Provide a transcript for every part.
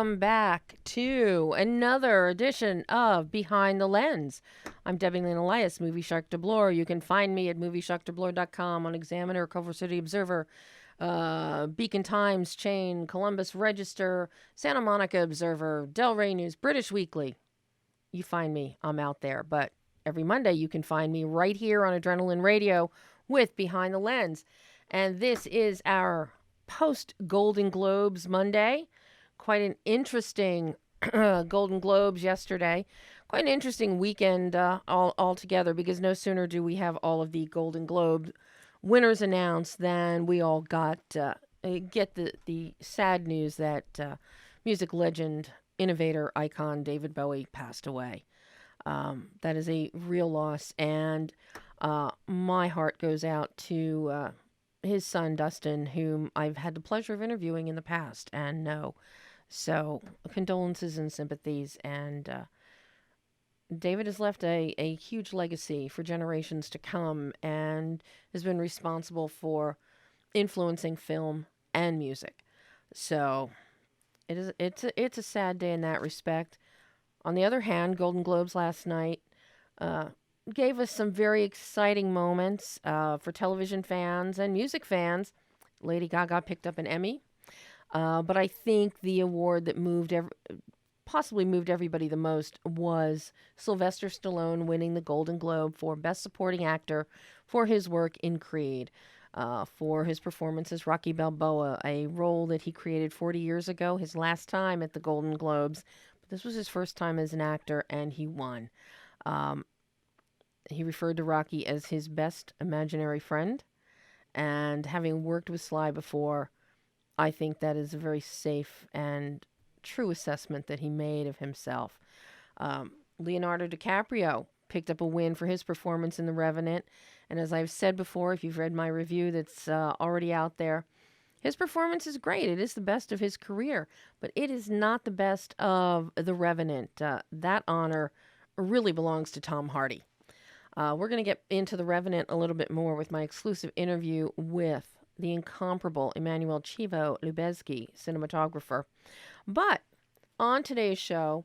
welcome back to another edition of Behind the Lens. I'm Debbie Lynn Elias, Movie Shark Deblore. You can find me at moviesharkdeblore.com, on Examiner, Culver City Observer, Beacon Times, Chain, Columbus Register, Santa Monica Observer, Delray News, British Weekly. You find me, I'm out there. But every Monday you can find me right here on Adrenaline Radio with Behind the Lens. And this is our post-Golden Globes Monday. Quite an interesting Golden Globes yesterday. Quite an interesting weekend altogether, because no sooner do we have all of the Golden Globe winners announced than we all get the sad news that music legend, innovator, icon David Bowie passed away. That is a real loss, and my heart goes out to his son, Dustin, whom I've had the pleasure of interviewing in the past and know. So condolences and sympathies. And David has left a huge legacy for generations to come, and has been responsible for influencing film and music. So it's a sad day in that respect. On the other hand, Golden Globes last night gave us some very exciting moments for television fans and music fans. Lady Gaga picked up an Emmy, but I think the award that possibly moved everybody the most was Sylvester Stallone winning the Golden Globe for Best Supporting Actor for his work in Creed, for his performance as Rocky Balboa, a role that he created 40 years ago, his last time at the Golden Globes. But this was his first time as an actor, and he won. He referred to Rocky as his best imaginary friend, and having worked with Sly before, I think that is a very safe and true assessment that he made of himself. Leonardo DiCaprio picked up a win for his performance in The Revenant, and as I've said before, if you've read my review that's already out there, his performance is great. It is the best of his career, but it is not the best of The Revenant. That honor really belongs to Tom Hardy. We're going to get into The Revenant a little bit more with my exclusive interview with the incomparable Emmanuel Chivo Lubezki, cinematographer. But on today's show,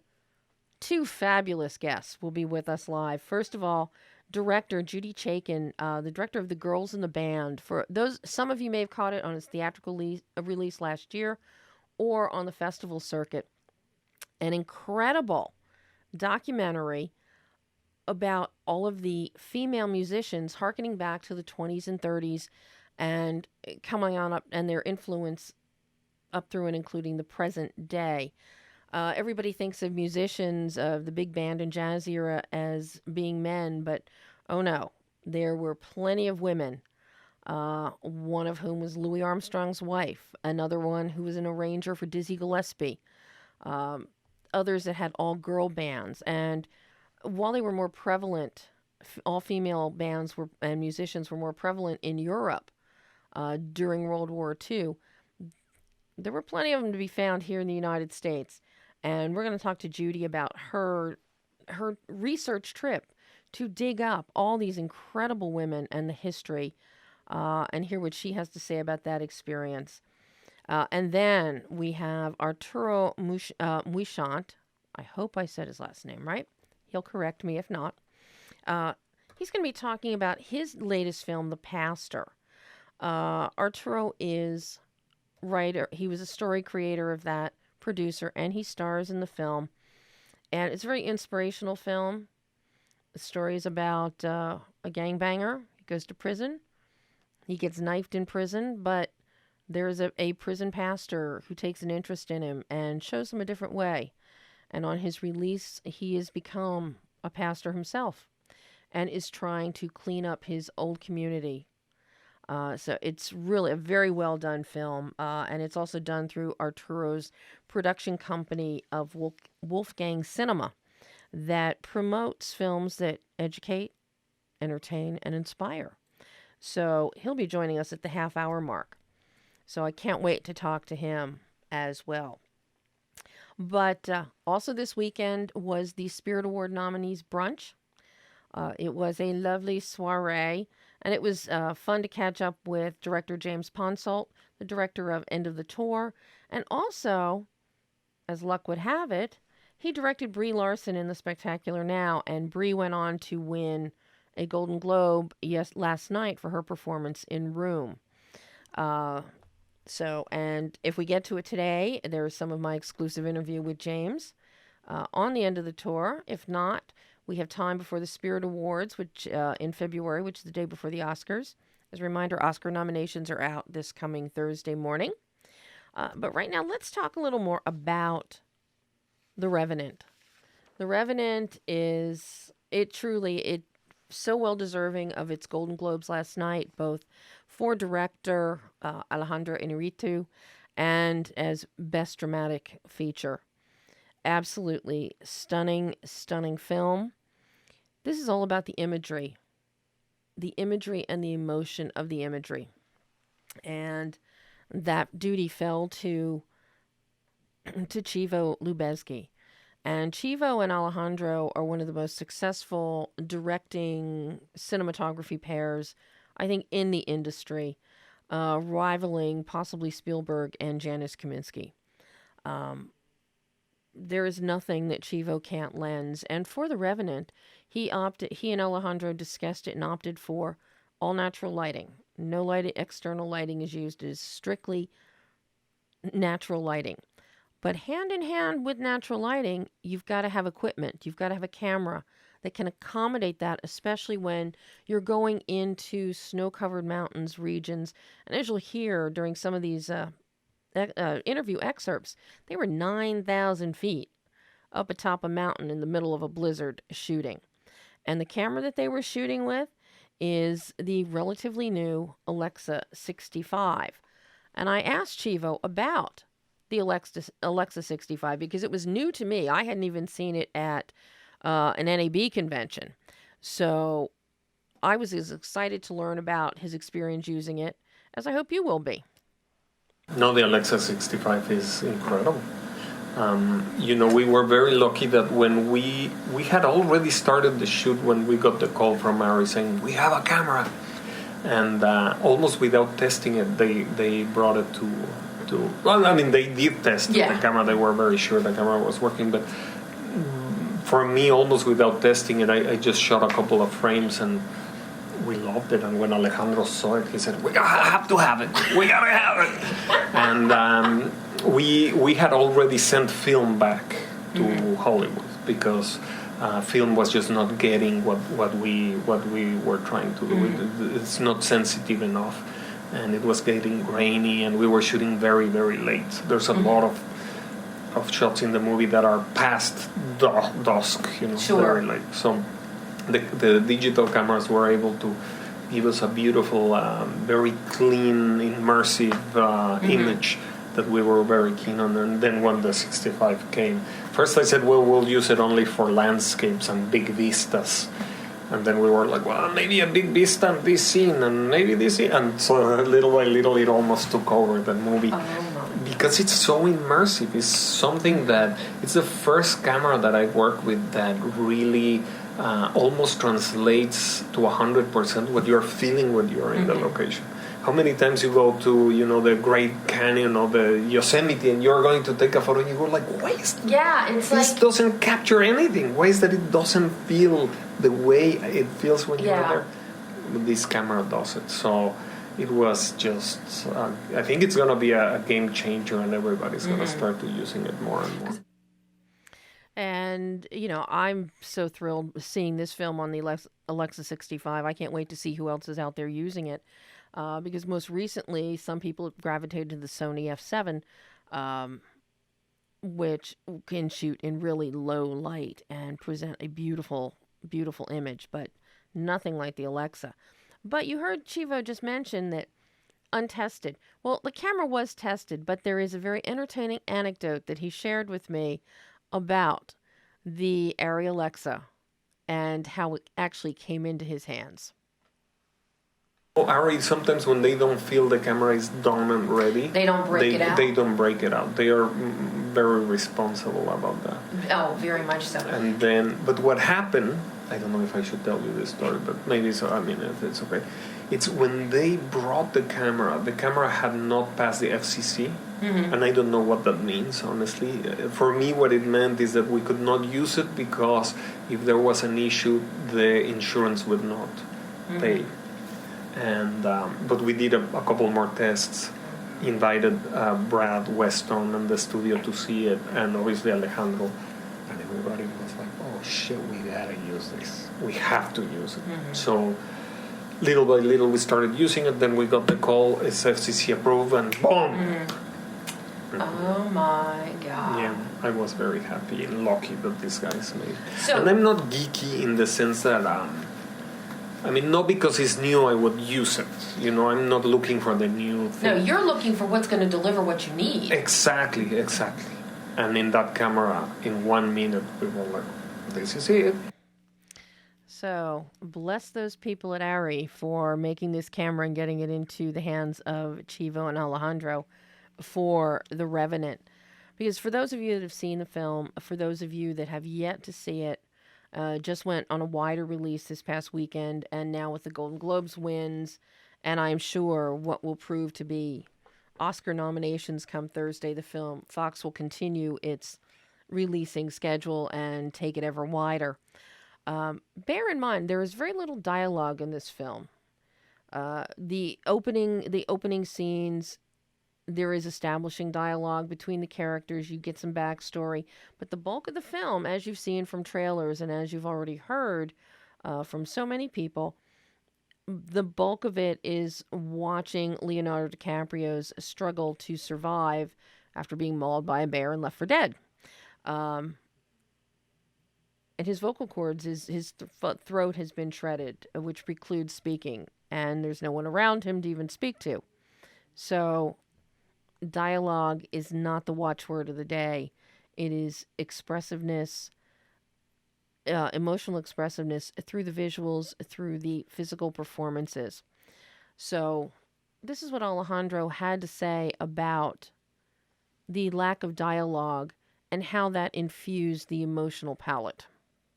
two fabulous guests will be with us live. First of all, director Judy Chaikin, the director of The Girls in the Band. For those, some of you may have caught it on its theatrical release last year or on the festival circuit. An incredible documentary about all of the female musicians harkening back to the 20s and 30s and coming on up, and their influence up through and including the present day. Everybody thinks of musicians of the big band and jazz era as being men, but oh no, there were plenty of women, one of whom was Louis Armstrong's wife, another one who was an arranger for Dizzy Gillespie, others that had all girl bands. And while they were more prevalent, all female bands and musicians were more prevalent in Europe during World War II, there were plenty of them to be found here in the United States. And we're going to talk to Judy about her research trip to dig up all these incredible women and the history, and hear what she has to say about that experience. And then we have Arturo Muyshondt. I hope I said his last name right. He'll correct me if not. He's going to be talking about his latest film, The Pastor. Arturo is writer. He was a story creator of that, producer, and he stars in the film. And it's a very inspirational film. The story is about a gangbanger. He goes to prison. He gets knifed in prison, but there's a prison pastor who takes an interest in him and shows him a different way. And on his release, he has become a pastor himself and is trying to clean up his old community. So it's really a very well done film. And it's also done through Arturo's production company of Wolfgang Cinema that promotes films that educate, entertain, and inspire. So he'll be joining us at the half-hour mark. So I can't wait to talk to him as well. But also this weekend was the Spirit Award nominees brunch. It was a lovely soiree, and it was fun to catch up with director James Ponsoldt, the director of End of the Tour, and also as luck would have it, he directed Brie Larson in The Spectacular Now, and Brie went on to win a Golden Globe last night for her performance in Room. Uh, and if we get to it today, there's some of my exclusive interview with James on the end of the tour. If not, we have time before the Spirit Awards, which in February, which is the day before the Oscars. As a reminder, Oscar nominations are out this coming Thursday morning. But right now, let's talk a little more about The Revenant. The Revenant is so well deserving of its Golden Globes last night, both for director Alejandro Inarritu and as best dramatic feature. Absolutely stunning, stunning film. This is all about the imagery and the emotion of the imagery. And that duty fell to Chivo Lubezki. And Chivo and Alejandro are one of the most successful directing cinematography pairs, I think, in the industry, rivaling possibly Spielberg and Janusz Kaminski. There is nothing that Chivo can't lens. And for The Revenant, he and Alejandro discussed it and opted for all natural lighting. No external lighting is used. It is strictly natural lighting. But hand in hand with natural lighting, you've got to have equipment. You've got to have a camera that can accommodate that, especially when you're going into snow-covered mountains regions. And as you'll hear during some of these interview excerpts, they were 9,000 feet up atop a mountain in the middle of a blizzard shooting. And the camera that they were shooting with is the relatively new Alexa 65. And I asked Chivo about the Alexa 65 because it was new to me. I hadn't even seen it at an NAB convention. So I was as excited to learn about his experience using it as I hope you will be. No, the Alexa 65 is incredible. We were very lucky that when we had already started the shoot when we got the call from Arri saying, we have a camera. And almost without testing it, they brought it to they did test the camera. They were very sure the camera was working. But for me, almost without testing it, I just shot a couple of frames and we loved it. And when Alejandro saw it, he said, we have to have it. We got to have it. And we had already sent film back to Hollywood because film was just not getting what we were trying to do. It's not sensitive enough. And it was getting grainy, and we were shooting very, very late. There's a lot of shots in the movie that are past dusk, very late. So the digital cameras were able to give us a beautiful, very clean, immersive image that we were very keen on. And then when the 65 came, first I said, well, we'll use it only for landscapes and big vistas. And then we were like, well, maybe a big vista in this scene, and maybe this scene. And so little by little, it almost took over the movie. Because it's so immersive. It's something that, it's the first camera that I work with that really almost translates to 100% what you're feeling when you're in the location. How many times you go to, the Great Canyon or the Yosemite and you're going to take a photo and you go like, why is this doesn't capture anything? Why is that it doesn't feel the way it feels when you're there? This camera does it. So it was just, I think it's going to be a game changer and everybody's going to start to using it more and more. And, I'm so thrilled seeing this film on the Alexa 65. I can't wait to see who else is out there using it. Because most recently, some people have gravitated to the Sony F7, which can shoot in really low light and present a beautiful, beautiful image, but nothing like the Alexa. But you heard Chivo just mention that untested. Well, the camera was tested, but there is a very entertaining anecdote that he shared with me about the Arri Alexa and how it actually came into his hands. Oh, Arri, sometimes when they don't feel the camera is done and ready, They don't break it out? They don't break it out. They are very responsible about that. Oh, very much so. And then, but what happened, I don't know if I should tell you this story, but maybe so, I mean, if it's okay. It's when they brought the camera had not passed the FCC, and I don't know what that means, honestly. For me, what it meant is that we could not use it because if there was an issue, the insurance would not pay. And but we did a couple more tests, invited Brad Weston and the studio to see it, and obviously Alejandro, and everybody was like, oh shit, we gotta use this, we have to use it. So little by little we started using it, then we got the call, it's FCC approved, and boom. Oh my god. Yeah, I was very happy and lucky that these guys made. So, and I'm not geeky in the sense that I mean, not because it's new I would use it. You know, I'm not looking for the new thing. No, you're looking for what's going to deliver what you need. Exactly. And in that camera, in 1 minute, we were like, this is it. So, bless those people at Arri for making this camera and getting it into the hands of Chivo and Alejandro for The Revenant. Because for those of you that have seen the film, for those of you that have yet to see it, just went on a wider release this past weekend, and now with the Golden Globes wins, and I'm sure what will prove to be Oscar nominations come Thursday, the film, Fox will continue its releasing schedule and take it ever wider. Bear in mind, there is very little dialogue in this film. The opening scenes, there is establishing dialogue between the characters. You get some backstory. But the bulk of the film, as you've seen from trailers and as you've already heard from so many people, the bulk of it is watching Leonardo DiCaprio's struggle to survive after being mauled by a bear and left for dead. And his vocal cords, his throat has been shredded, which precludes speaking. And there's no one around him to even speak to. So dialogue is not the watchword of the day. It is expressiveness, emotional expressiveness through the visuals, through the physical performances. So this is what Alejandro had to say about the lack of dialogue and how that infused the emotional palette.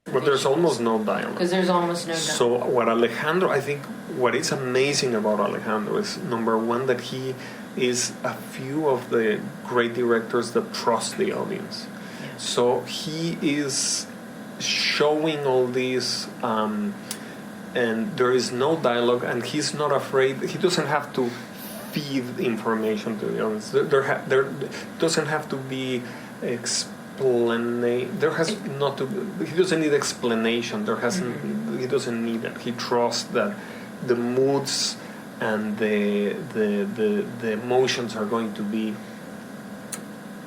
But there's almost no dialogue. Because there's almost no dialogue. So I think what is amazing about Alejandro is, number one, that he is a few of the great directors that trust the audience. Yes. So he is showing all this, and there is no dialogue, and he's not afraid. He doesn't have to feed information to the audience. There doesn't have to be there has not to. He doesn't need explanation. He doesn't need it. He trusts that the moods and the emotions are going to be.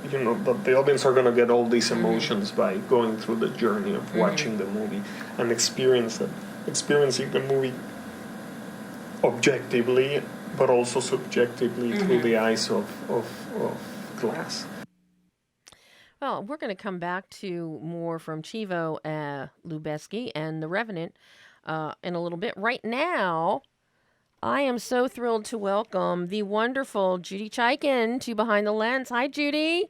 That the audience are going to get all these emotions by going through the journey of watching the movie and experiencing the movie objectively, but also subjectively through the eyes of glass. Well, we're going to come back to more from Chivo Lubezki and The Revenant in a little bit. Right now, I am so thrilled to welcome the wonderful Judy Chaikin to Behind the Lens. Hi, Judy.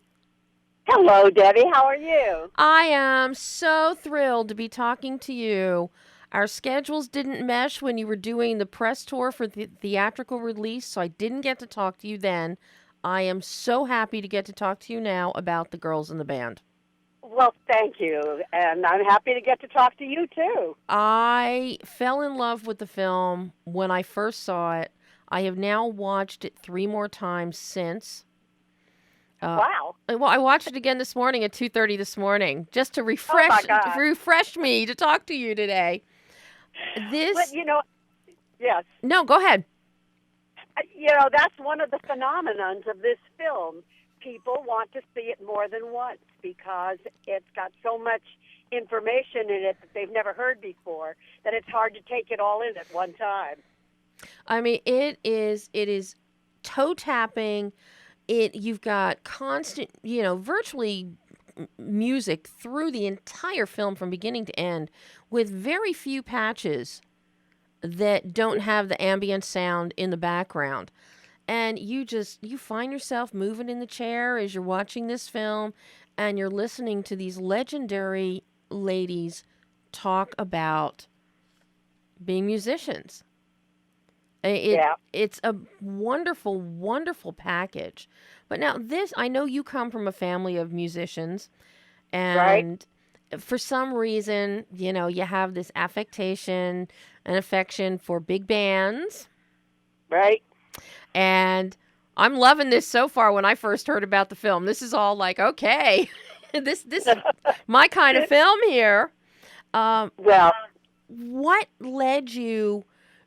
Hello, Debbie. How are you? I am so thrilled to be talking to you. Our schedules didn't mesh when you were doing the press tour for the theatrical release, so I didn't get to talk to you then. I am so happy to get to talk to you now about the girls in the band. Well, thank you. And I'm happy to get to talk to you, too. I fell in love with the film when I first saw it. I have now watched it 3 more times since. Wow. Well, I watched it again this morning at 2:30 this morning, just to refresh me to talk to you today. But, yes. No, go ahead. That's one of the phenomenons of this film. People want to see it more than once because it's got so much information in it that they've never heard before that it's hard to take it all in at one time. I mean, it is toe tapping. You've got constant, virtually music through the entire film from beginning to end with very few patches that don't have the ambient sound in the background. And you find yourself moving in the chair as you're watching this film, and you're listening to these legendary ladies talk about being musicians. Yeah. It's a wonderful, wonderful package. But now this, I know you come from a family of musicians, Right. and for some reason, you have this affectation and affection for big bands. Right. And I'm loving this so far. When I first heard about the film, this is all like, okay, this is my kind of film here. Well, What led you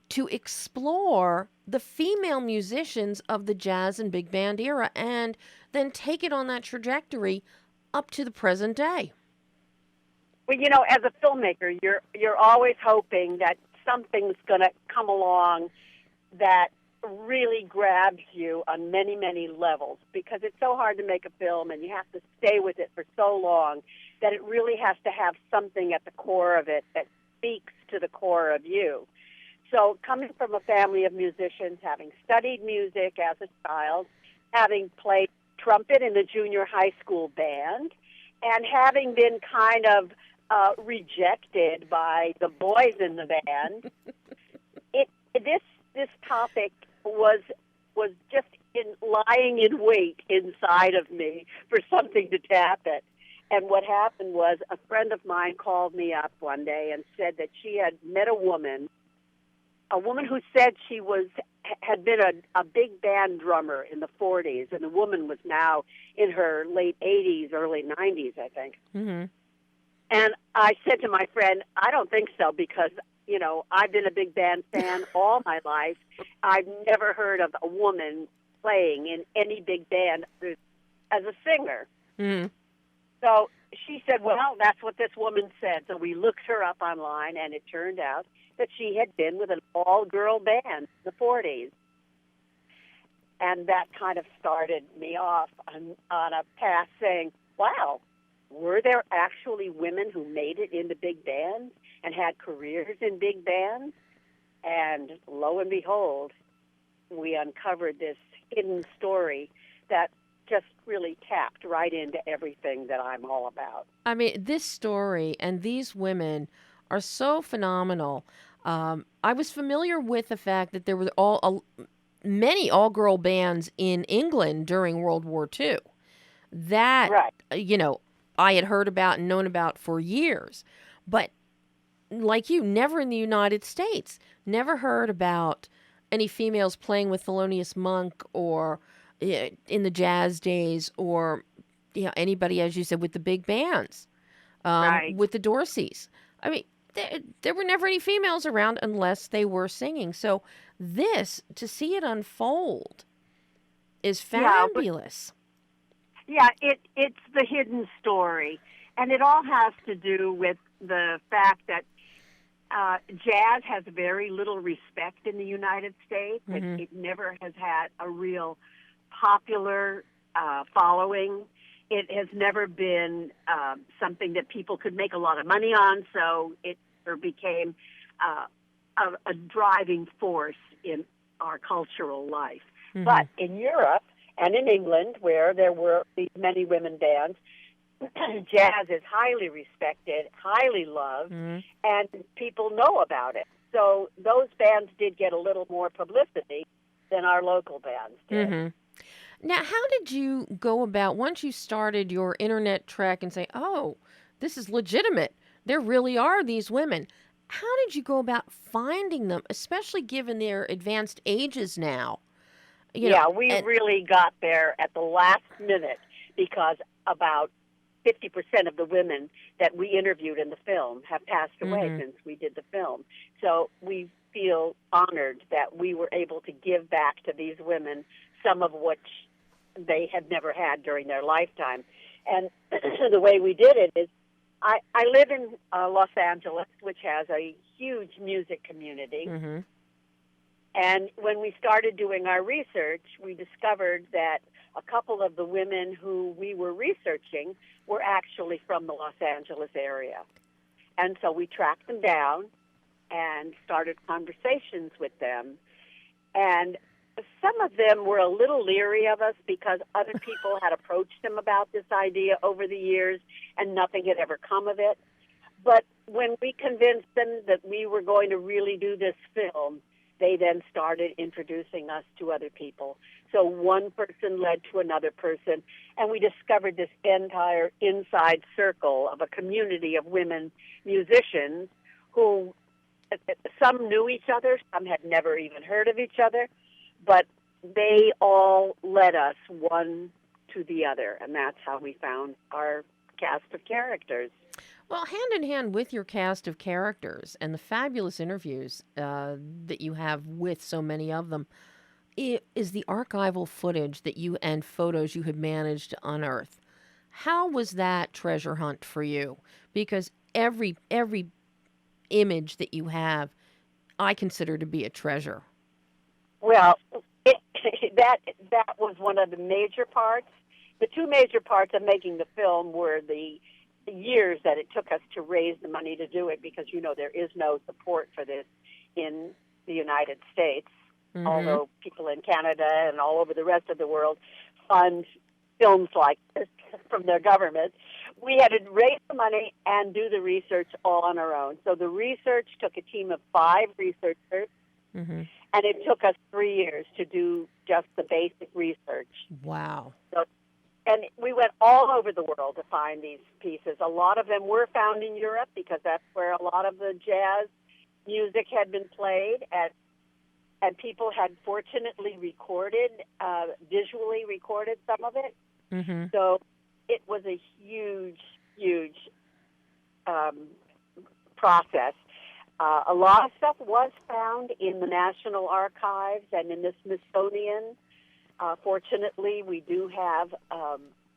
to explore the female musicians of the jazz and big band era, and then take it on that trajectory up to the present day? well, as a filmmaker, you're always hoping that something's going to come along that really grabs you on many, many levels, because it's so hard to make a film and you have to stay with it for so long that it really has to have something at the core of it that speaks to the core of you. So coming from a family of musicians, having studied music as a child, having played trumpet in the junior high school band, and having been kind of rejected by the boys in the band, this topic was just lying in wait inside of me for something to tap it. And what happened was, a friend of mine called me up one day and said that she had met a woman who said she had been a big band drummer in the 40s, and the woman was now in her late 80s, early 90s, I think. Mm-hmm. And I said to my friend, I don't think so, because I've been a big band fan all my life. I've never heard of a woman playing in any big band as a singer. Mm-hmm. So she said, well, that's what this woman said. So we looked her up online, and it turned out that she had been with an all-girl band in the 40s. And that kind of started me off on a path saying, wow, were there actually women who made it into big bands and had careers in big bands? And lo and behold, we uncovered this hidden story that just really tapped right into everything that I'm all about. I mean, this story and these women are so phenomenal. I was familiar with the fact that there were many all-girl bands in England during World War II. That, Right. I had heard about and known about for years. But like you, never in the United States. Never heard about any females playing with Thelonious Monk or in the jazz days, or anybody, as you said, with the big bands, Right. with the Dorseys. I mean, there were never any females around unless they were singing. So to see it unfold is fabulous. Yeah, it's the hidden story. And it all has to do with the fact that jazz has very little respect in the United States. Mm-hmm. It never has had a real popular following. It has never been something that people could make a lot of money on, so it became a driving force in our cultural life. Mm-hmm. But in Europe and in England, where there were these many women bands, jazz is highly respected, highly loved, Mm-hmm. and people know about it. So those bands did get a little more publicity than our local bands did. Mm-hmm. Now, how did you go about, once you started your internet trek and say, oh, this is legitimate, there really are these women, how did you go about finding them, especially given their advanced ages now? We really got there at the last minute, because about 50% of the women that we interviewed in the film have passed away Mm-hmm. since we did the film. So we feel honored that we were able to give back to these women some of which they had never had during their lifetime. And the way we did it is, I live in Los Angeles, which has a huge music community. Mm-hmm. And when we started doing our research, we discovered that a couple of the women who we were researching were actually from the Los Angeles area. And so we tracked them down, and started conversations with them. And some of them were a little leery of us because other people had approached them about this idea over the years and nothing had ever come of it. But when we convinced them that we were going to really do this film, they then started introducing us to other people. So one person led to another person, and we discovered this entire inside circle of a community of women musicians who, some knew each other, some had never even heard of each other, but they all led us one to the other, and that's how we found our cast of characters. Well, hand in hand with your cast of characters and the fabulous interviews that you have with so many of them, is the archival footage that you and photos you had managed to unearth. How was that treasure hunt for you? Because every image that you have, I consider to be a treasure. Well, that was one of the major parts. The two major parts of making the film were the years that it took us to raise the money to do it, because, you know, there is no support for this in the United States, although people in Canada and all over the rest of the world fund films like this from their government. We had to raise the money and do the research all on our own. So the research took a team of 5 researchers, and it took us 3 years to do just the basic research. Wow. So, and we went all over the world to find these pieces. A lot of them were found in Europe because that's where a lot of the jazz music had been played, and people had fortunately recorded, visually recorded some of it. So it was a huge, huge process. A lot of stuff was found in the National Archives and in the Smithsonian. Fortunately, we do have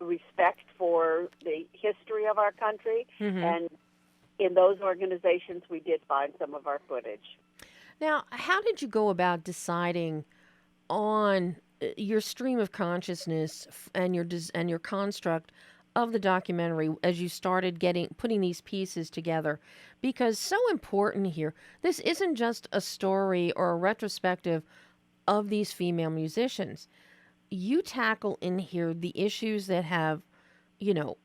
respect for the history of our country, and in those organizations, we did find some of our footage. Now, how did you go about deciding on your stream of consciousness and your construct of the documentary as you started putting these pieces together? Because so important here, this isn't just a story or a retrospective of these female musicians. You tackle in here the issues that have,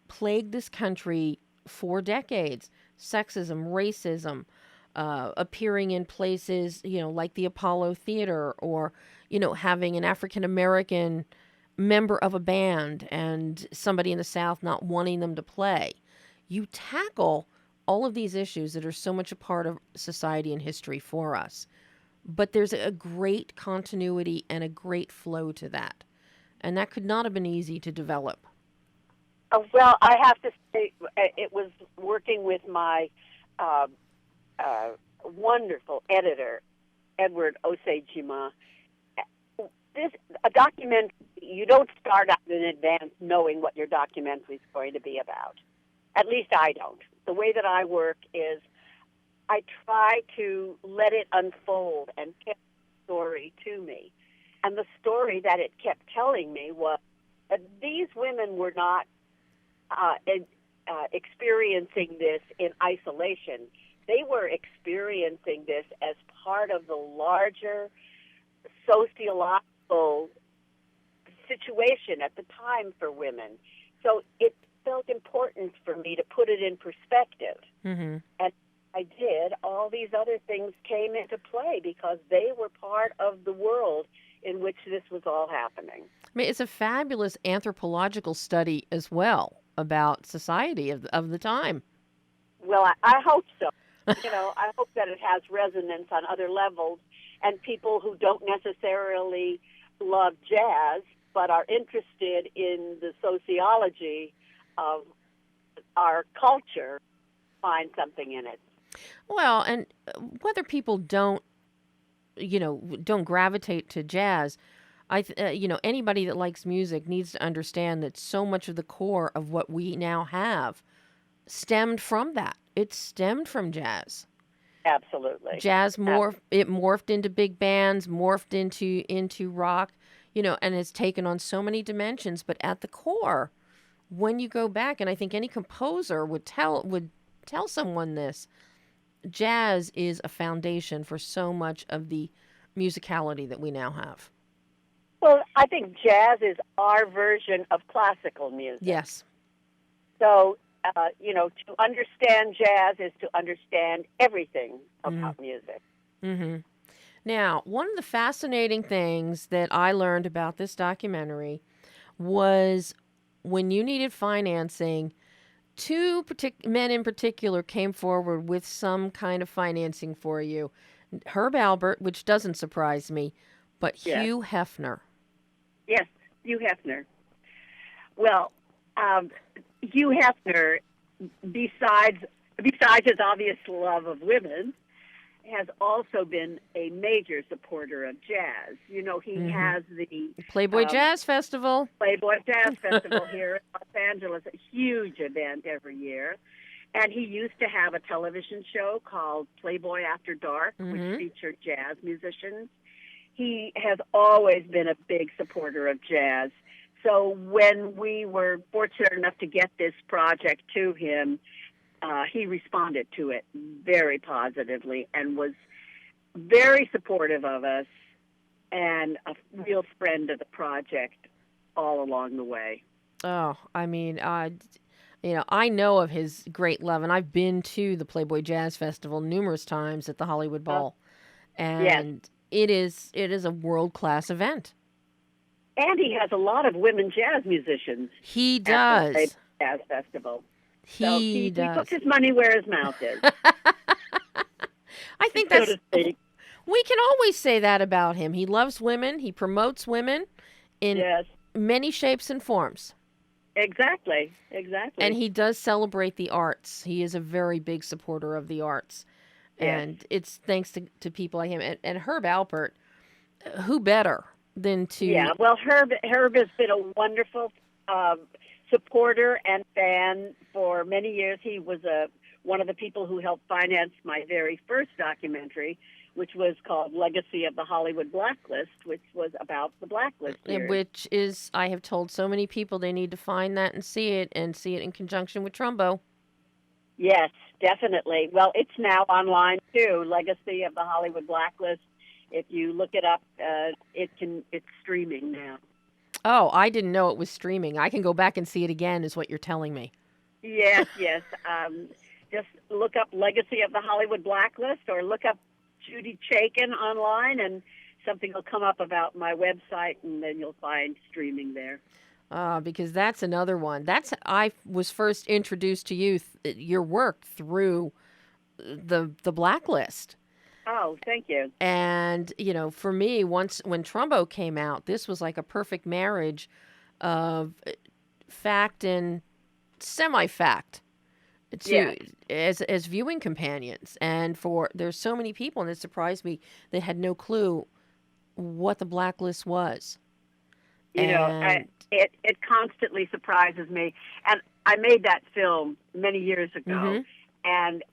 plagued this country for decades: sexism, racism, appearing in places, like the Apollo Theater, or, having an African American member of a band and somebody in the South not wanting them to play. You tackle all of these issues that are so much a part of society and history for us. But there's a great continuity and a great flow to that. And that could not have been easy to develop. Well, I have to say, it was working with my wonderful editor, Edward Osejima. A document, you don't start out in advance knowing what your documentary is going to be about. At least I don't. The way that I work is I try to let it unfold and tell the story to me. And the story that it kept telling me was that these women were not experiencing this in isolation. They were experiencing this as part of the larger sociological situation at the time for women. So it felt important for me to put it in perspective. And I did. All these other things came into play because they were part of the world in which this was all happening. I mean, it's a fabulous anthropological study as well about society of the time. Well, I hope so. I hope that it has resonance on other levels, and people who don't necessarily love jazz but are interested in the sociology of our culture find something in it. Well, and whether people don't gravitate to jazz, anybody that likes music needs to understand that so much of the core of what we now have stemmed from that. It stemmed from jazz. Absolutely. Jazz morphed into big bands, morphed into rock, and has taken on so many dimensions. But at the core, when you go back, and I think any composer would tell someone this, jazz is a foundation for so much of the musicality that we now have. Well, I think jazz is our version of classical music. Yes. So, to understand jazz is to understand everything about music. Mm-hmm. Now, one of the fascinating things that I learned about this documentary was when you needed financing, two men in particular came forward with some kind of financing for you. Herb Alpert, which doesn't surprise me, but Yes. Hugh Hefner. Yes, Hugh Hefner. Well, Hugh Hefner, besides his obvious love of women, has also been a major supporter of jazz. You know, he has the Playboy Jazz Festival. Playboy Jazz Festival here in Los Angeles, a huge event every year. And he used to have a television show called Playboy After Dark, which featured jazz musicians. He has always been a big supporter of jazz. So when we were fortunate enough to get this project to him, he responded to it very positively and was very supportive of us and a real friend of the project all along the way. Oh, I mean, I know of his great love, and I've been to the Playboy Jazz Festival numerous times at the Hollywood Bowl, and it is a world-class event. And he has a lot of women jazz musicians. He does. At the Playboy Jazz Festival. He does. He puts his money where his mouth is. I think that's. We can always say that about him. He loves women. He promotes women in many shapes and forms. Exactly. And he does celebrate the arts. He is a very big supporter of the arts. And it's thanks to people like him. And Herb Alpert, who better than to... Yeah, well, Herb has been a wonderful supporter and fan for many years. He was one of the people who helped finance my very first documentary, which was called Legacy of the Hollywood Blacklist, which was about the Blacklist years. Which is, I have told so many people they need to find that and see it in conjunction with Trumbo. Yes, definitely. Well, it's now online too, Legacy of the Hollywood Blacklist. If you look it up, it's streaming now. Oh, I didn't know it was streaming. I can go back and see it again, is what you're telling me. Yes. Just look up Legacy of the Hollywood Blacklist or look up Judy Chaikin online, and something will come up about my website, and then you'll find streaming there. Because that's another one. I was first introduced to your work through the Blacklist. Oh, thank you. And, for me, when Trumbo came out, this was like a perfect marriage of fact and semi-fact as viewing companions. And there's so many people, and it surprised me, that had no clue what the Blacklist was. It constantly surprises me. And I made that film many years ago, and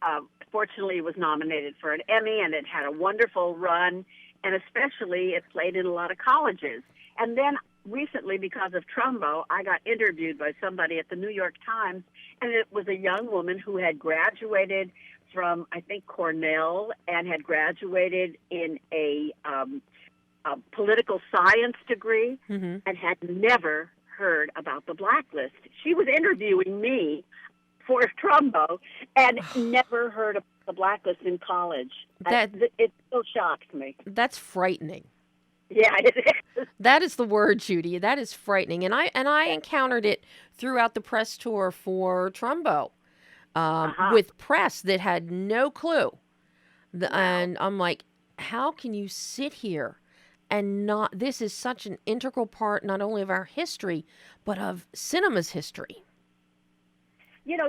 fortunately it was nominated for an Emmy, and it had a wonderful run, and especially it played in a lot of colleges. And then recently, because of Trumbo, I got interviewed by somebody at the New York Times, and it was a young woman who had graduated from, I think, Cornell, and had graduated in a political science degree, and had never heard about the Blacklist. She was interviewing me for Trumbo and never heard of the Blacklist in college. It still shocks me. That's frightening. Yeah, it is. That is the word, Judy. That is frightening. And I encountered it throughout the press tour for Trumbo with press that had no clue. And I'm like, how can you sit here and not... This is such an integral part not only of our history, but of cinema's history.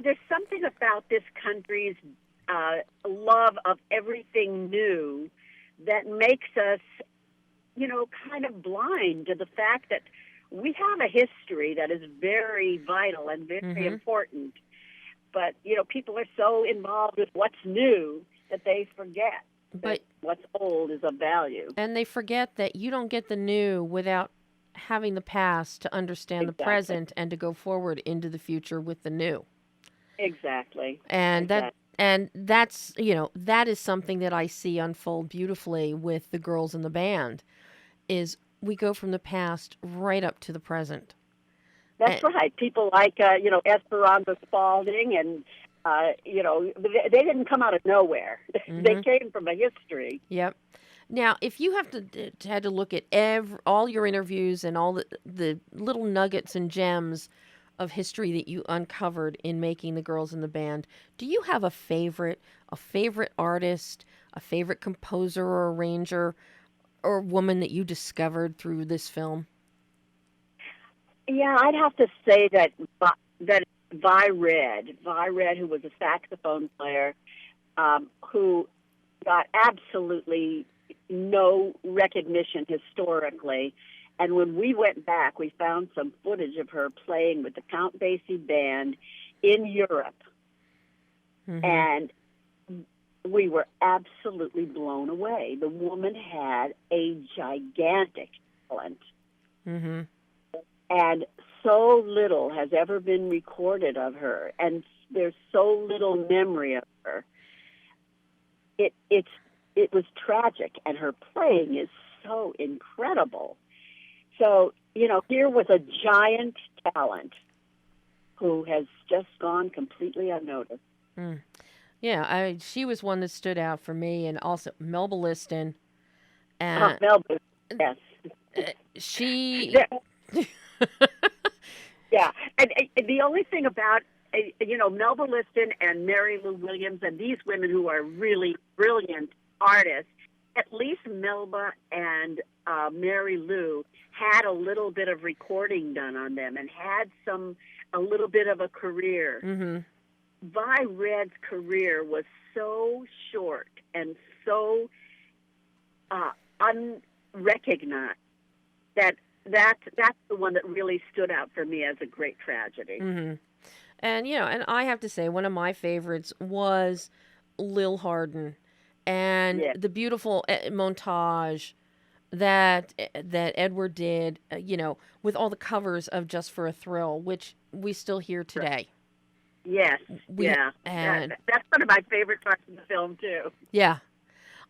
There's something about this country's love of everything new that makes us, kind of blind to the fact that we have a history that is very vital and very important. But, people are so involved with what's new that they forget that what's old is of value. And they forget that you don't get the new without having the past to understand the present and to go forward into the future with the new. Exactly. And And that's, that is something that I see unfold beautifully with the girls in the band, is we go from the past right up to the present. That's right. People like, Esperanza Spalding and, they didn't come out of nowhere. Mm-hmm. They came from a history. Yep. Now, if you had to look at all your interviews and all the little nuggets and gems of history that you uncovered in making the girls in the band, do you have a favorite artist, a favorite composer or arranger or woman that you discovered through this film? Yeah, I'd have to say that Vi Red, who was a saxophone player, who got absolutely no recognition historically. And when we went back, we found some footage of her playing with the Count Basie band in Europe. Mm-hmm. And we were absolutely blown away. The woman had a gigantic talent. Mm-hmm. And so little has ever been recorded of her, and there's so little memory of her. It was tragic, and her playing is so incredible. So, here was a giant talent who has just gone completely unnoticed. Mm. Yeah, she was one that stood out for me, and also Melba Liston. Melba, yes. She... Yeah, and the only thing about, Melba Liston and Mary Lou Williams and these women who are really brilliant artists, at least Melba and Mary Lou had a little bit of recording done on them and had a little bit of a career. Mm-hmm. Vi Red's career was so short and so unrecognized that's the one that really stood out for me as a great tragedy. Mm-hmm. And and I have to say, one of my favorites was Lil Hardin, and the beautiful montage that Edward did, with all the covers of Just for a Thrill, which we still hear today. Yes, and that's one of my favorite parts of the film too. Yeah.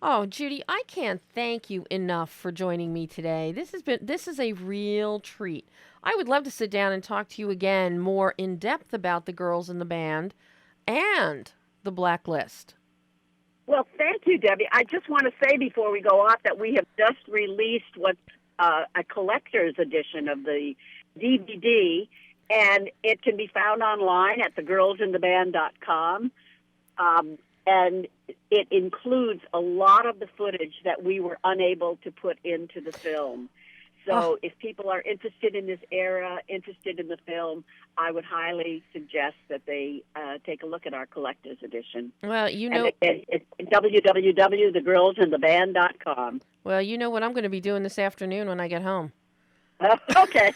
Oh, Judy, I can't thank you enough for joining me today. This is a real treat. I would love to sit down and talk to you again more in depth about the girls in the band and the Blacklist. Well, thank you, Debbie. I just want to say before we go off that we have just released what's a collector's edition of the DVD, and it can be found online at thegirlsintheband.com. And it includes a lot of the footage that we were unable to put into the film. So if people are interested in this era, interested in the film, I would highly suggest that they take a look at our collector's edition. Well, it's www.thegirlsintheband.com. Well, you know what I'm going to be doing this afternoon when I get home. Okay.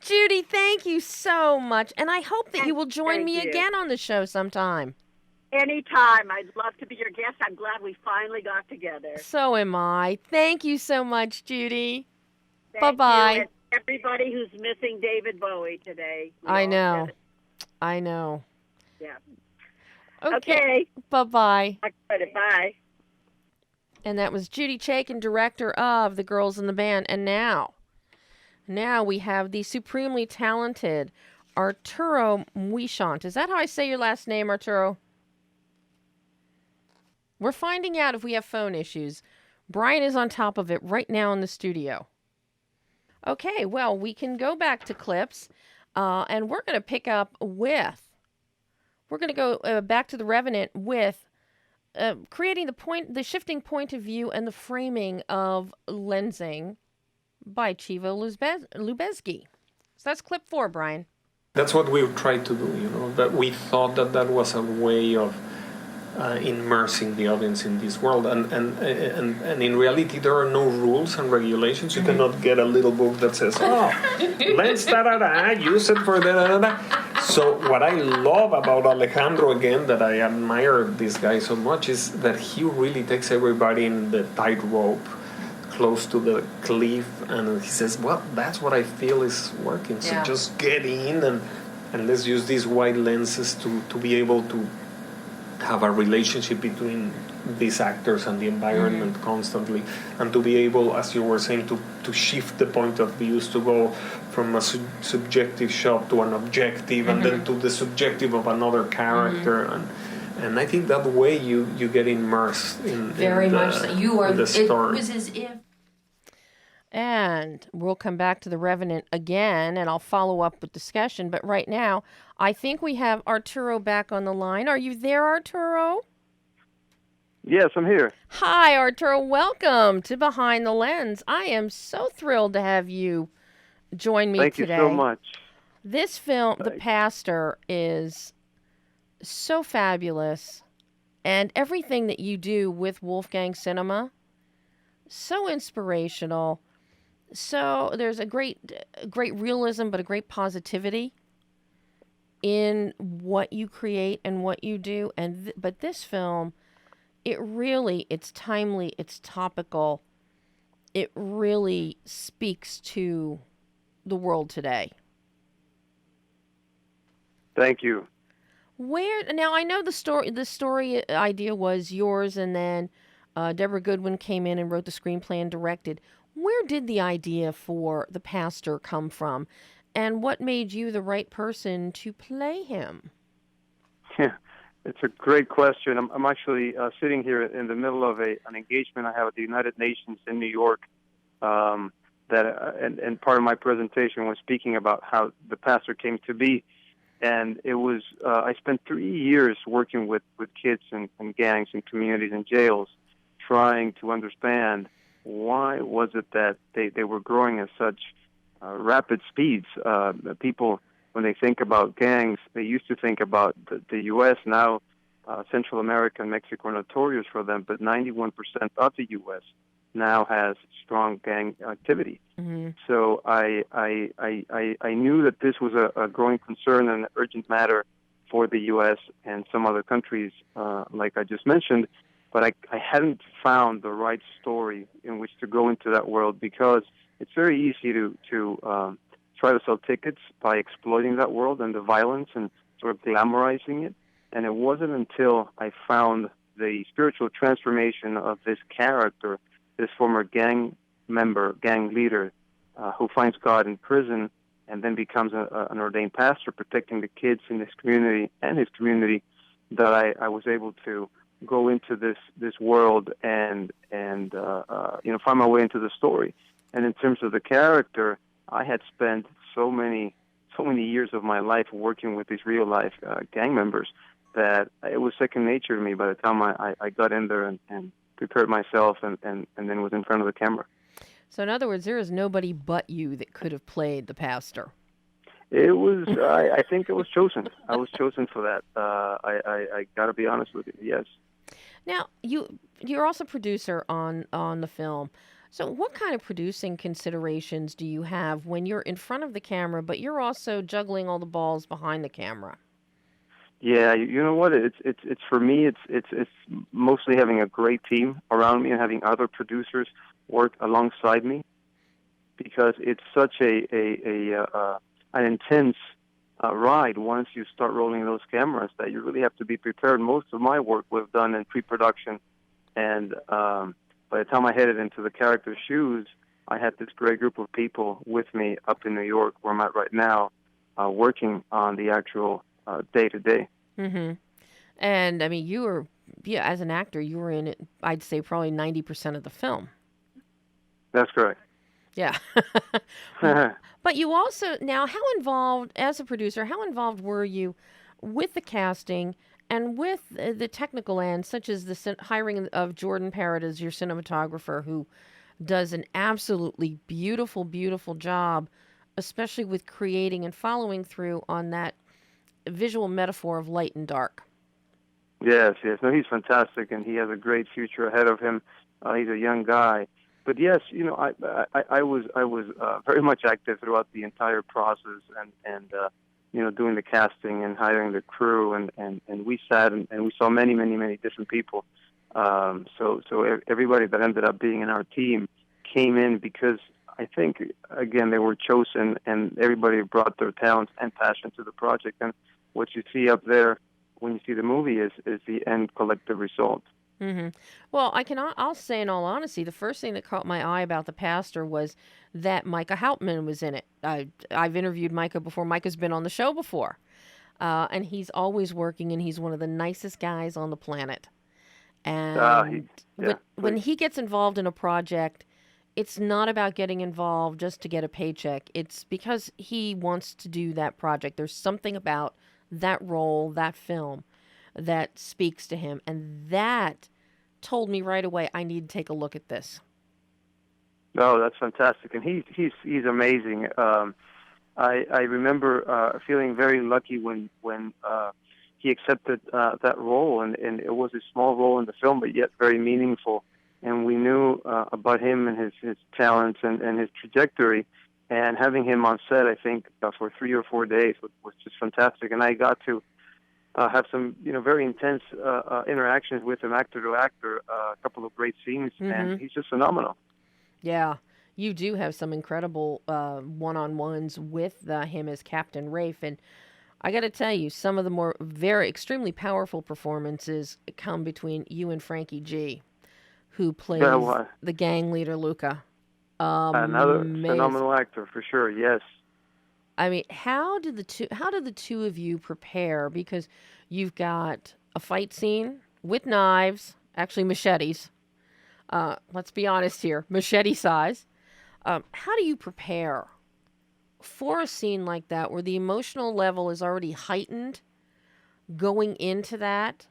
Judy, thank you so much. And I hope that you will join me again on the show sometime. Anytime. I'd love to be your guest. I'm glad we finally got together. So am I. Thank you so much, Judy. Thank Bye-bye. you, and everybody who's missing David Bowie today. I know. Yeah. Okay. Bye-bye. Bye. And that was Judy Chaikin, director of The Girls in the Band. And now we have the supremely talented Arturo Muyshondt. Is that how I say your last name, Arturo? We're finding out if we have phone issues. Brian is on top of it right now in the studio. Okay, well, we can go back to clips, and we're going to pick up with... We're going to go back to the Revenant with creating the shifting point of view and the framing of lensing by Chivo Lubezki. So that's clip 4, Brian. That's what we tried to do, that we thought that was a way of immersing the audience in this world, and in reality there are no rules and regulations. You cannot get a little book that says, let's use it for da. So what I love about Alejandro, again, that I admire this guy so much, is that he really takes everybody in the tightrope close to the cliff, and he says, well, that's what I feel is working, so just get in and let's use these wide lenses to be able to have a relationship between these actors and the environment constantly, and to be able, as you were saying, to shift the point of views, to go from a subjective shot to an objective, and then to the subjective of another character, and I think that way you get immersed in much so. You are the story. It was as if. And we'll come back to the Revenant again, and I'll follow up with discussion. But right now, I think we have Arturo back on the line. Are you there, Arturo? Yes, I'm here. Hi, Arturo. Welcome to Behind the Lens. I am so thrilled to have you join me today. Thank you so much. This film, The Pastor, is so fabulous. And everything that you do with Wolfgang Cinema, so inspirational. So there's a great realism, but a great positivity in what you create and what you do. But this film, it's timely, it's topical. It really speaks to the world today. Thank you. Now I know the story idea was yours, and then Deborah Goodwin came in and wrote the screenplay and directed. Where did the idea for The Pastor come from, and what made you the right person to play him? Yeah, it's a great question. I'm actually sitting here in the middle of an engagement I have at the United Nations in New York. And part of my presentation was speaking about how The Pastor came to be. And it was, I spent 3 years working with kids and gangs and communities and jails, trying to understand why was it that they were growing at such rapid speeds. People, when they think about gangs, they used to think about the U.S. Now, Central America and Mexico are notorious for them, but 91% of the U.S. now has strong gang activity. Mm-hmm. So I knew that this was a growing concern and an urgent matter for the U.S. and some other countries, like I just mentioned, but I hadn't found the right story in which to go into that world, because it's very easy to try to sell tickets by exploiting that world and the violence and sort of glamorizing it. And it wasn't until I found the spiritual transformation of this character, this former gang member, gang leader, who finds God in prison and then becomes an ordained pastor protecting the kids in his community and his community, that I was able to go into this world and find my way into the story. And in terms of the character, I had spent so many years of my life working with these real life gang members that it was second nature to me by the time I got in there and prepared myself and then was in front of the camera. So in other words, there is nobody but you that could have played the pastor. It was, I think it was chosen. I was chosen for that. I got to be honest with you, yes. Now, you're also producer on the film. So what kind of producing considerations do you have when you're in front of the camera, but you're also juggling all the balls behind the camera? Yeah, you know what? It's for me. It's mostly having a great team around me and having other producers work alongside me, because it's such an intense ride once you start rolling those cameras that you really have to be prepared. Most of my work was done in pre-production, and by the time I headed into the character's shoes, I had this great group of people with me up in New York, where I'm at right now, working on the actual day-to-day. Mm-hmm. And, I mean, as an actor, you were in it, I'd say, probably 90% of the film. That's correct. Yeah. But you also, now, as a producer, how involved were you with the casting and with the technical end, such as the hiring of Jordan Parrott as your cinematographer, who does an absolutely beautiful, beautiful job, especially with creating and following through on that visual metaphor of light and dark? Yes. No, he's fantastic, and he has a great future ahead of him. He's a young guy. But yes, I was very much active throughout the entire process, and doing the casting and hiring the crew, and we sat and we saw many different people. So everybody that ended up being in our team came in because I think, again, they were chosen, and everybody brought their talents and passion to the project. And what you see up there when you see the movie is the end collective result. Well, I'll say in all honesty, the first thing that caught my eye about The Pastor was that Micah Hauptman was in it. I've interviewed Micah before. Micah's been on the show before. And he's always working, and he's one of the nicest guys on the planet. And when he gets involved in a project, it's not about getting involved just to get a paycheck. It's because he wants to do that project. There's something about that role, that film, that speaks to him. And that told me right away, I need to take a look at this. Oh, that's fantastic. And he's amazing. I remember feeling very lucky when he accepted that role, and it was a small role in the film, but yet very meaningful. And we knew about him and his talents and his trajectory. And having him on set, I think, for 3 or 4 days was just fantastic. And I got to have some, very intense interactions with him, actor to actor, a couple of great scenes, and he's just phenomenal. Yeah, you do have some incredible one-on-ones with him as Captain Rafe, and I got to tell you, some of the more very extremely powerful performances come between you and Frankie G, who plays the gang leader Luca. Another phenomenal actor for sure. Yes. I mean, how did the two of you prepare? Because you've got a fight scene with knives, actually machetes. Let's be honest here, machete size. How do you prepare for a scene like that where the emotional level is already heightened going into that?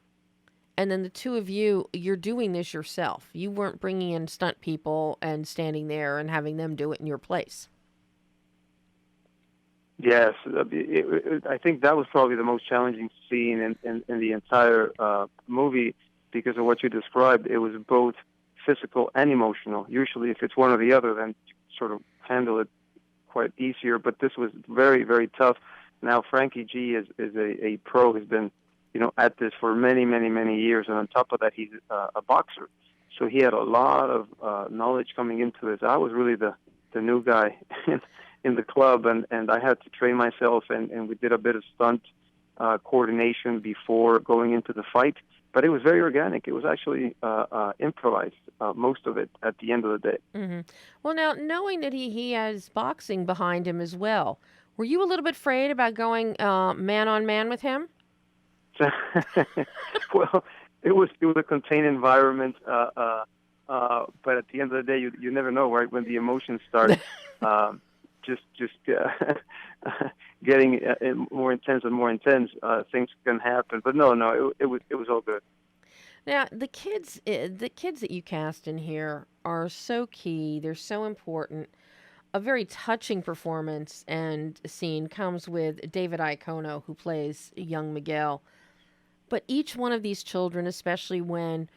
And then the two of you, you're doing this yourself. You weren't bringing in stunt people and standing there and having them do it in your place. Yes, I think that was probably the most challenging scene in the entire movie because of what you described. It was both physical and emotional. Usually, if it's one or the other, then you sort of handle it quite easier. But this was very, very tough. Now, Frankie G is a pro. He's been, at this for many, many, many years, and on top of that, he's a boxer. So he had a lot of knowledge coming into this. I was really the new guy in the club, and I had to train myself, and we did a bit of stunt coordination before going into the fight. But it was very organic. It was actually improvised, most of it, at the end of the day. Mm-hmm. Well, now, knowing that he has boxing behind him as well, were you a little bit afraid about going man-on-man with him? Well, it was a contained environment, but at the end of the day, you never know, right? When the emotions start, just getting more intense and more intense, things can happen. But no, it was all good. Now, the kids that you cast in here are so key. They're so important. A very touching performance and scene comes with David Iacono, who plays young Miguel. But each one of these children, especially when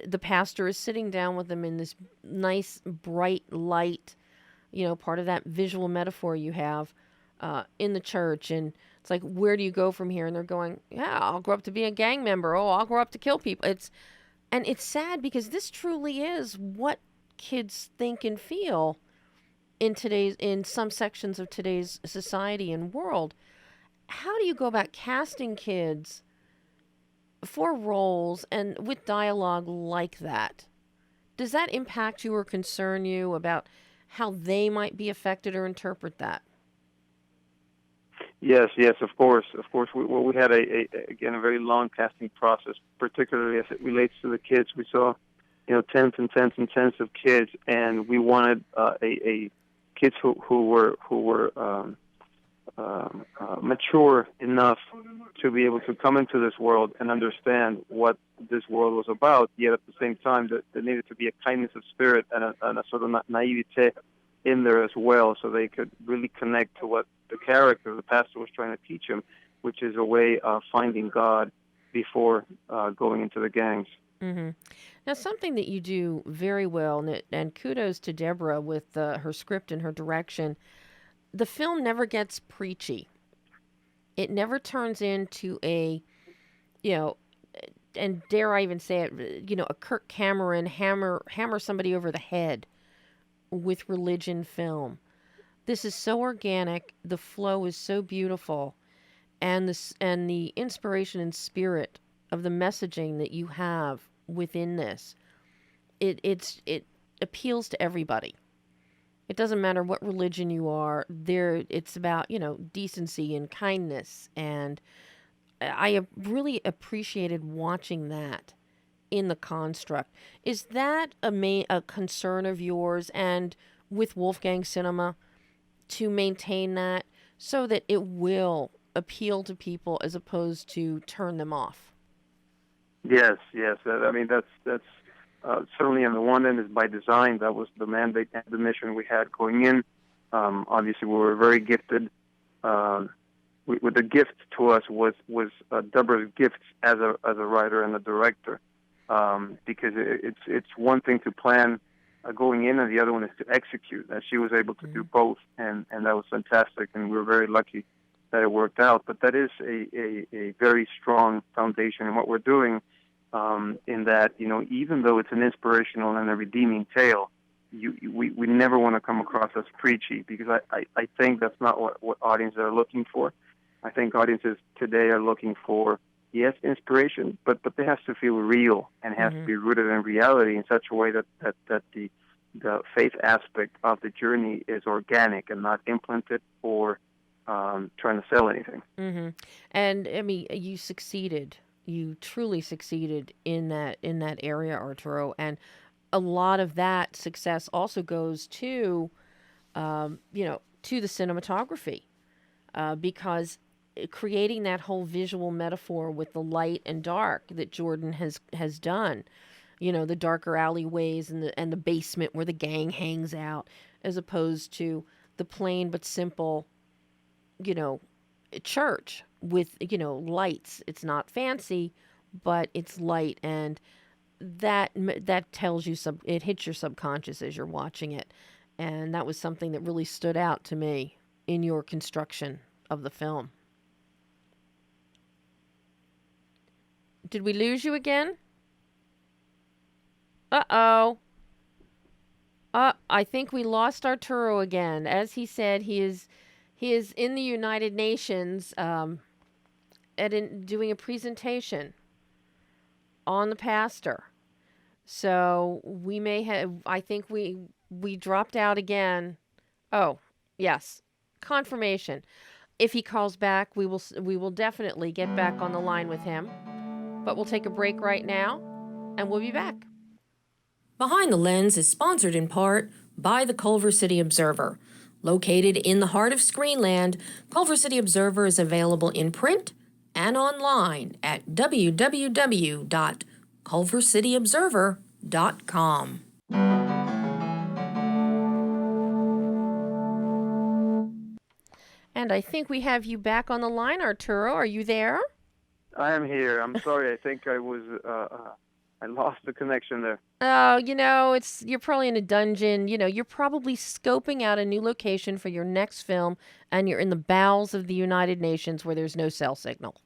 the pastor is sitting down with them in this nice, bright light, part of that visual metaphor you have in the church. And it's like, where do you go from here? And they're going, yeah, I'll grow up to be a gang member. Oh, I'll grow up to kill people. It's sad because this truly is what kids think and feel in some sections of today's society and world. How do you go about casting kids for roles and with dialogue like that? Does that impact you or concern you about how they might be affected or interpret that? Yes, of course. We had a very long casting process, particularly as it relates to the kids. We saw, tens and tens and tens of kids, and we wanted a kids who were mature enough to be able to come into this world and understand what this world was about, yet at the same time there needed to be a kindness of spirit and a sort of naivete in there as well, so they could really connect to what the character, the pastor, was trying to teach him, which is a way of finding God before going into the gangs. Mm-hmm. Now, something that you do very well, and kudos to Deborah with her script and her direction, the film never gets preachy. It never turns into a, and dare I even say it, a Kirk Cameron hammer somebody over the head with religion film. This is so organic. The flow is so beautiful. and the inspiration and spirit of the messaging that you have within this, it appeals to everybody. It doesn't matter what religion you are. It's about, decency and kindness, and I have really appreciated watching that in the construct. Is that a concern of yours and with Wolfgang Cinema to maintain that so that it will appeal to people as opposed to turn them off? Yes, yes. I mean, that's certainly on the one end is by design. That was the mandate and the mission we had going in. Obviously, we were very gifted. With the gift to us was Deborah's gifts as a writer and a director, because it's one thing to plan going in, and the other one is to execute. And she was able to do both, and that was fantastic. And we were very lucky that it worked out. But that is a very strong foundation in what we're doing. In that, even though it's an inspirational and a redeeming tale, we never want to come across as preachy, because I think that's not what audiences are looking for. I think audiences today are looking for, yes, inspiration, but they have to feel real and has to be rooted in reality in such a way that the faith aspect of the journey is organic and not implanted or trying to sell anything. Mm-hmm. And I mean, you succeeded. You truly succeeded in that area, Arturo. And a lot of that success also goes to, to the cinematography, because creating that whole visual metaphor with the light and dark that Jordan has done, the darker alleyways and the basement where the gang hangs out, as opposed to the plain but simple, church with, lights. It's not fancy, but it's light, and that tells you it hits your subconscious as you're watching it. And that was something that really stood out to me in your construction of the film. Did we lose you again? Uh-oh. I think we lost Arturo again. As he said, he is in the United Nations doing a presentation on the pastor. So we may have, I think we dropped out again. Oh, yes. Confirmation. If he calls back, we will definitely get back on the line with him. But we'll take a break right now, and we'll be back. Behind the Lens is sponsored in part by the Culver City Observer. Located in the heart of Screenland, Culver City Observer is available in print and online at www.culvercityobserver.com. And I think we have you back on the line, Arturo. Are you there? I am here. I'm sorry. I think I was I lost the connection there. Oh, you're probably in a dungeon. You're probably scoping out a new location for your next film, and you're in the bowels of the United Nations where there's no cell signal.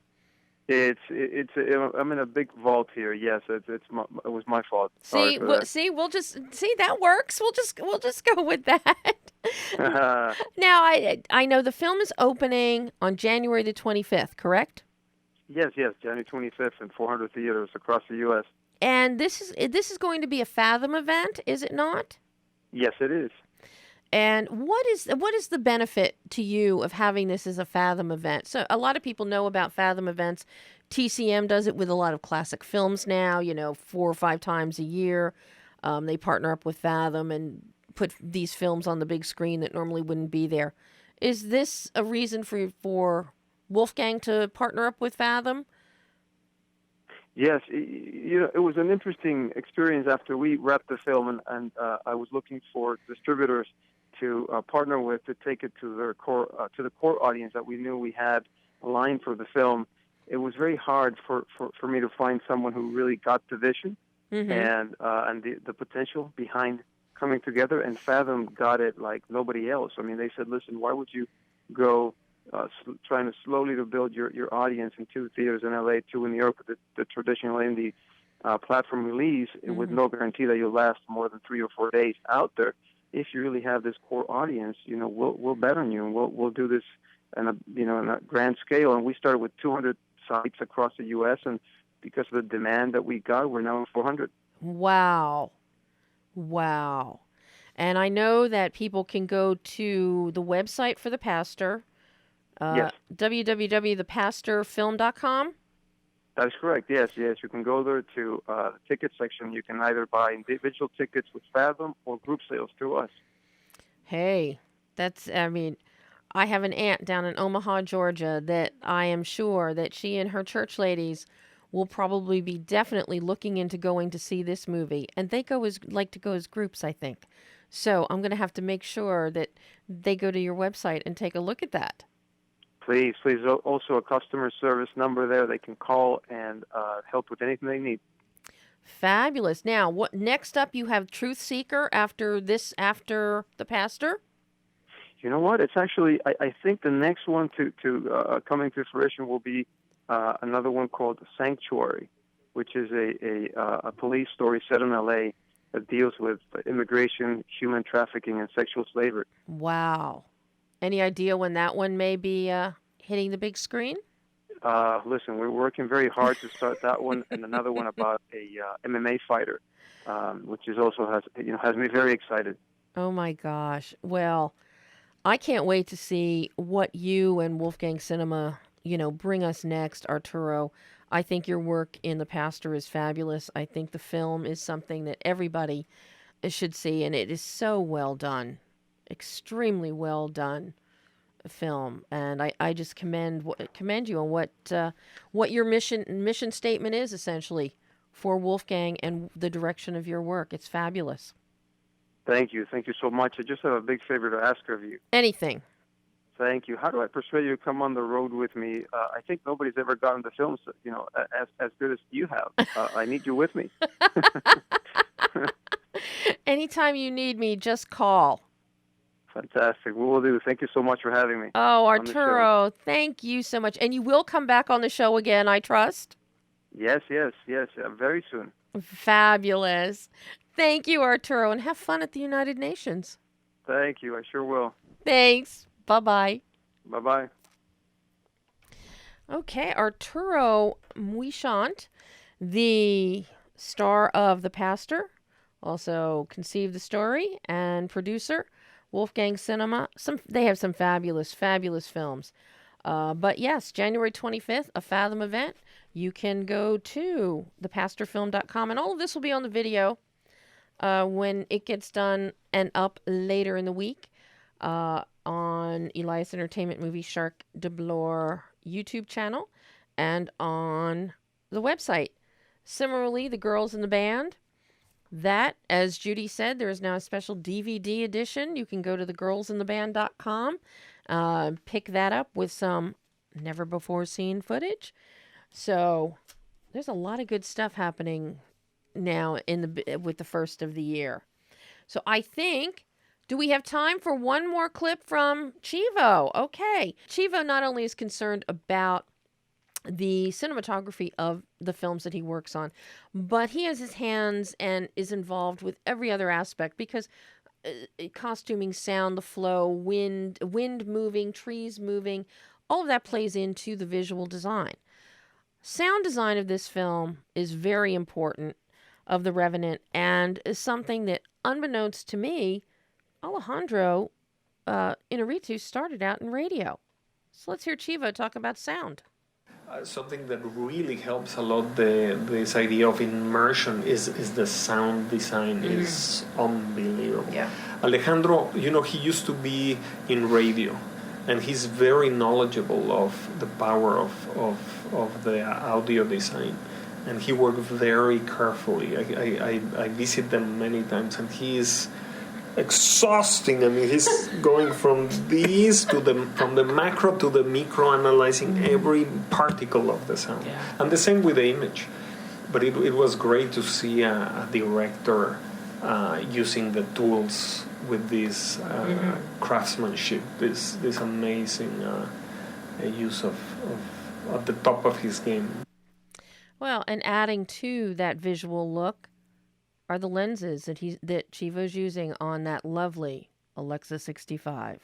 I'm in a big vault here. Yes, it was my fault. See, we'll just see that works. We'll just go with that. Now, I know the film is opening on January the 25th, correct? Yes, January 25th in 400 theaters across the U.S. And this is going to be a Fathom event, is it not? Yes, it is. And what is the benefit to you of having this as a Fathom event? So a lot of people know about Fathom events. TCM does it with a lot of classic films now, 4 or 5 times a year. They partner up with Fathom and put these films on the big screen that normally wouldn't be there. Is this a reason for Wolfgang to partner up with Fathom? Yes, it was an interesting experience after we wrapped the film, and I was looking for distributors to partner with to take it to their core the core audience that we knew we had aligned for the film. It was very hard for me to find someone who really got the vision and the potential behind coming together, and Fathom got it like nobody else. I mean, they said, listen, why would you go trying to slowly to build your audience in 2 theaters in LA, 2 in New York, with the traditional indie platform release with no guarantee that you'll last more than 3 or 4 days out there. If you really have this core audience, we'll bet on you, and we'll do this and in a grand scale. And we started with 200 sites across the U.S. And because of the demand that we got, we're now at 400. Wow. Wow. And I know that people can go to the website for The Pastor, Yes. www.thepastorfilm.com. That is correct. Yes. You can go there to the ticket section. You can either buy individual tickets with Fathom or group sales through us. Hey, I have an aunt down in Omaha, Georgia, that I am sure that she and her church ladies will probably be definitely looking into going to see this movie. And they like to go as groups, I think. So I'm going to have to make sure that they go to your website and take a look at that. Please. Also a customer service number there. They can call and help with anything they need. Fabulous. Now, what next up? You have Truth Seeker after The Pastor? You know what? It's actually, I think the next one to coming to fruition will be another one called Sanctuary, which is a police story set in L.A. that deals with immigration, human trafficking, and sexual slavery. Wow. Any idea when that one may be hitting the big screen? Listen, we're working very hard to start that one, and another one about a MMA fighter, which is also has me very excited. Oh my gosh! Well, I can't wait to see what you and Wolfgang Cinema, bring us next, Arturo. I think your work in The Pastor is fabulous. I think the film is something that everybody should see, and it is so well done, extremely well done film. And I just commend you on what your mission statement is essentially for Wolfgang and the direction of your work. It's fabulous. Thank you so much. I just have a big favor to ask of you. Anything. Thank you. How do I persuade you to come on the road with me? I think nobody's ever gotten the films, as good as you have. I need you with me. Anytime you need me, just call. Fantastic. We will do. Thank you so much for having me. Oh, Arturo, thank you so much. And you will come back on the show again, I trust? Yes. Very soon. Fabulous. Thank you, Arturo, and have fun at the United Nations. Thank you. I sure will. Thanks. Bye-bye. Bye-bye. Okay, Arturo Muyshondt, the star of The Pastor, also conceived the story, and producer, Wolfgang Cinema. They have some fabulous films. But yes, January 25th, a Fathom event. You can go to thepastorfilm.com, and all of this will be on the video when it gets done and up later in the week on Elias Entertainment Movie Shark de Bloor YouTube channel and on the website. Similarly, The Girls in the Band. That, as Judy said, there is now a special DVD edition. You can go to thegirlsintheband.com, pick that up with some never-before-seen footage. So there's a lot of good stuff happening now with the first of the year. So I think, do we have time for one more clip from Chivo? Okay. Chivo not only is concerned about the cinematography of the films that he works on, but he has his hands and is involved with every other aspect because costuming, sound, the flow, wind moving, trees moving, all of that plays into the visual design. Sound design of this film is very important, of The Revenant, and is something that, unbeknownst to me, Alejandro Inarritu started out in radio. So let's hear Chivo talk about sound. Something that really helps a lot this idea of immersion is the sound design is unbelievable. Yeah. Alejandro, he used to be in radio, and he's very knowledgeable of the power of the audio design, and he worked very carefully. I visit them many times, and he is exhausting. I mean, he's going from the macro to the micro, analyzing every particle of the sound. Yeah. And the same with the image. But it was great to see a director using the tools with this craftsmanship, this amazing use of at the top of his game. Well, and adding to that visual look are the lenses that Chivo's using on that lovely Alexa 65.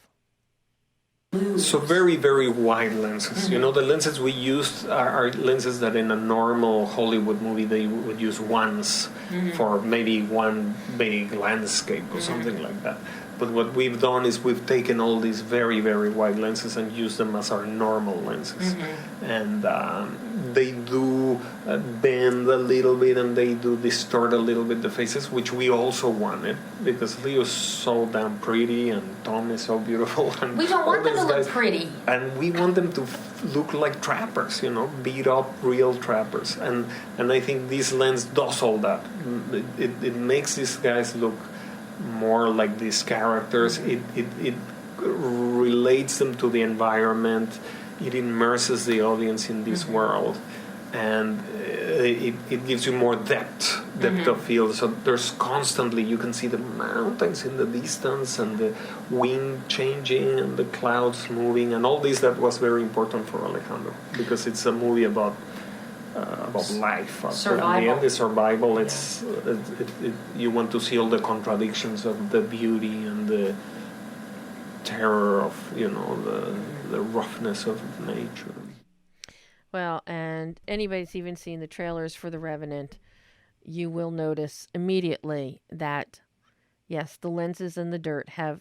So very, very wide lenses. You know, the lenses we used are lenses that in a normal Hollywood movie they would use once for maybe one big landscape or something like that. But what we've done is we've taken all these very, very wide lenses and used them as our normal lenses. And they do bend a little bit and they do distort a little bit the faces, which we also wanted because Leo's so damn pretty and Tom is so beautiful. And We don't want them to look pretty. And we want them to look like trappers, you know, beat up real trappers. And I think this lens does all that. It makes these guys look more like these characters. It relates them to the environment. It immerses the audience in this world, and it gives you more depth of field. So there's constantly, you can see the mountains in the distance and the wind changing and the clouds moving and all this. That was very important for Alejandro because it's a movie about life. Survival. In the end, it's survival. It's you want to see all the contradictions of the beauty and the terror of, you know, the roughness of nature. Well, and anybody's even seen the trailers for The Revenant, you will notice immediately that, yes, the lenses and the dirt have,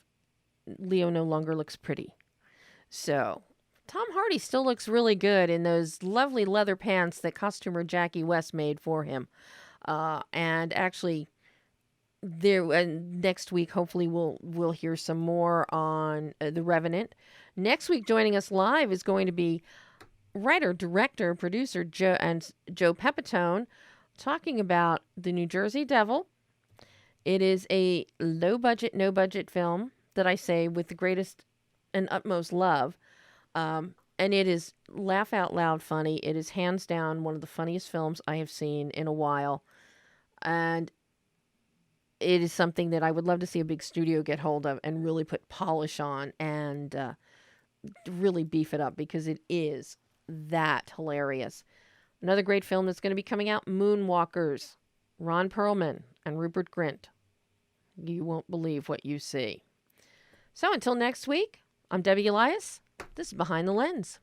Leo no longer looks pretty. So Tom Hardy still looks really good in those lovely leather pants that costumer Jackie West made for him. And actually, next week, hopefully, we'll hear some more on The Revenant. Next week, joining us live is going to be writer, director, producer Joe Pepitone, talking about The New Jersey Devil. It is a low budget, no budget film that I say with the greatest and utmost love. And it is laugh out loud funny. It is hands down one of the funniest films I have seen in a while. And it is something that I would love to see a big studio get hold of and really put polish on and really beef it up because it is that hilarious. Another great film that's going to be coming out, Moonwalkers, Ron Perlman and Rupert Grint. You won't believe what you see. So until next week, I'm Debbie Elias. This is Behind the Lens.